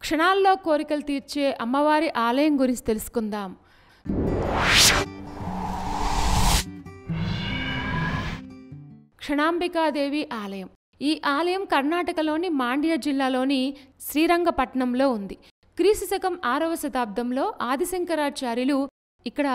క్షణాల్లో కోరికలు తీర్చే అమ్మవారి ఆలయం గురించి తెలుసుకుందాం. క్షణాంబికాదేవి ఆలయం. ఈ ఆలయం కర్ణాటకలోని మాండ్య జిల్లాలోని శ్రీరంగపట్నంలో ఉంది. క్రీస్తు శకం 6వ శతాబ్దంలో ఆదిశంకరాచార్యులు ఇక్కడ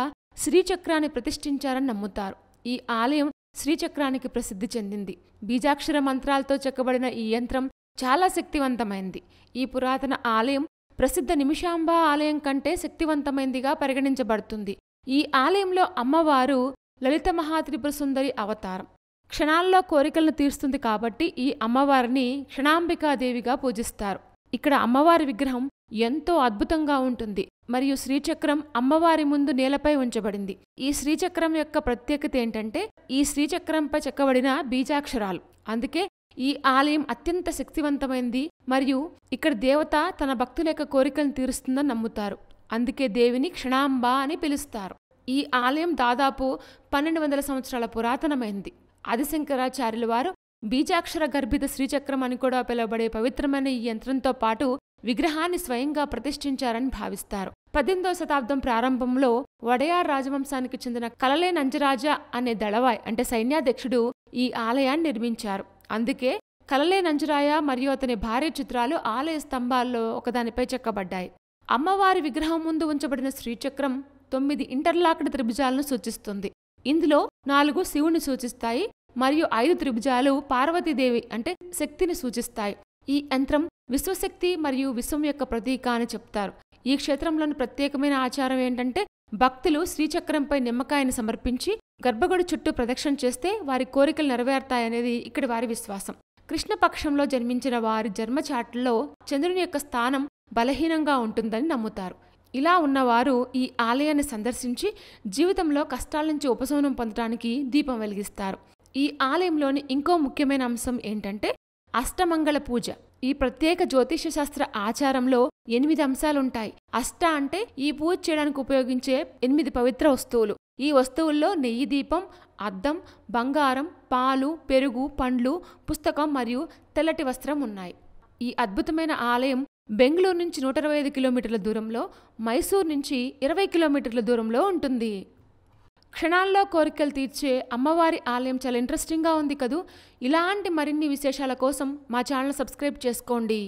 శ్రీచక్రాన్ని ప్రతిష్ఠించారని నమ్ముతారు. ఈ ఆలయం శ్రీచక్రానికి ప్రసిద్ధి చెందింది. బీజాక్షర మంత్రాలతో చెక్కబడిన ఈ యంత్రం చాలా శక్తివంతమైంది. ఈ పురాతన ఆలయం ప్రసిద్ధ నిమిషాంబ ఆలయం కంటే శక్తివంతమైందిగా పరిగణించబడుతుంది. ఈ ఆలయంలో అమ్మవారు లలిత మహాత్రిపుర సుందరి అవతారం. క్షణాల్లో కోరికలను తీరుస్తుంది కాబట్టి ఈ అమ్మవారిని క్షణాంబికాదేవిగా పూజిస్తారు. ఇక్కడ అమ్మవారి విగ్రహం ఎంతో అద్భుతంగా ఉంటుంది మరియు శ్రీచక్రం అమ్మవారి ముందు నేలపై ఉంచబడింది. ఈ శ్రీచక్రం యొక్క ప్రత్యేకత ఏంటంటే ఈ శ్రీచక్రంపై చెక్కబడిన బీజాక్షరాలు. అందుకే ఈ ఆలయం అత్యంత శక్తివంతమైంది మరియు ఇక్కడ దేవత తన భక్తుల యొక్క కోరికలను తీరుస్తుందని నమ్ముతారు. అందుకే దేవిని క్షణాంబ అని పిలుస్తారు. ఈ ఆలయం దాదాపు 1200 సంవత్సరాల పురాతనమైంది. ఆదిశంకరాచార్యుల వారు బీజాక్షర గర్భిత శ్రీచక్రం అని కూడా పిలువబడే పవిత్రమైన ఈ యంత్రంతో పాటు విగ్రహాన్ని స్వయంగా ప్రతిష్ఠించారని భావిస్తారు. 18వ శతాబ్దం ప్రారంభంలో వడయార్ రాజవంశానికి చెందిన కలలే నంజరాజ అనే దళవాయ్ అంటే సైన్యాధ్యక్షుడు ఈ ఆలయాన్ని నిర్మించారు. అందుకే కలలే నంజరాయ మరియు అతని భార్య చిత్రాలు ఆలయ స్తంభాల్లో ఒకదానిపై చెక్కబడ్డాయి. అమ్మవారి విగ్రహం ముందు ఉంచబడిన శ్రీచక్రం 9 ఇంటర్లాక్డ్ త్రిభుజాలను సూచిస్తుంది. ఇందులో 4 శివుని సూచిస్తాయి మరియు 5 త్రిభుజాలు పార్వతీదేవి అంటే శక్తిని సూచిస్తాయి. ఈ యంత్రం విశ్వశక్తి మరియు విశ్వం యొక్క ప్రతీక అని చెప్తారు. ఈ క్షేత్రంలోని ప్రత్యేకమైన ఆచారం ఏంటంటే భక్తులు శ్రీచక్రంపై నిమ్మకాయని సమర్పించి గర్భగుడి చుట్టూ ప్రదక్షిణ చేస్తే వారి కోరికలు నెరవేరుతాయనేది ఇక్కడి వారి విశ్వాసం. కృష్ణపక్షంలో జన్మించిన వారి జన్మచాట్లలో చంద్రుని యొక్క స్థానం బలహీనంగా ఉంటుందని నమ్ముతారు. ఇలా ఉన్నవారు ఈ ఆలయాన్ని సందర్శించి జీవితంలో కష్టాల నుంచి ఉపశమనం పొందడానికి దీపం వెలిగిస్తారు. ఈ ఆలయంలోని ఇంకో ముఖ్యమైన అంశం ఏంటంటే అష్టమంగళ పూజ. ఈ ప్రత్యేక జ్యోతిష్య శాస్త్ర ఆచారంలో 8 అంశాలుంటాయి. అష్ట అంటే ఈ పూజ చేయడానికి ఉపయోగించే 8 పవిత్ర వస్తువులు. ఈ వస్తువుల్లో నెయ్యి దీపం, అద్దం, బంగారం, పాలు, పెరుగు, పండ్లు, పుస్తకం మరియు తెల్లటి వస్త్రం ఉన్నాయి. ఈ అద్భుతమైన ఆలయం బెంగళూరు నుంచి 125 కిలోమీటర్ల దూరంలో, మైసూర్ నుంచి 20 కిలోమీటర్ల దూరంలో ఉంటుంది. క్షణాల్లో కోరికలు తీర్చే అమ్మవారి ఆలయం చాలా ఇంట్రెస్టింగ్గా ఉంది కదూ. ఇలాంటి మరిన్ని విశేషాల కోసం మా ఛానల్ సబ్స్క్రైబ్ చేసుకోండి.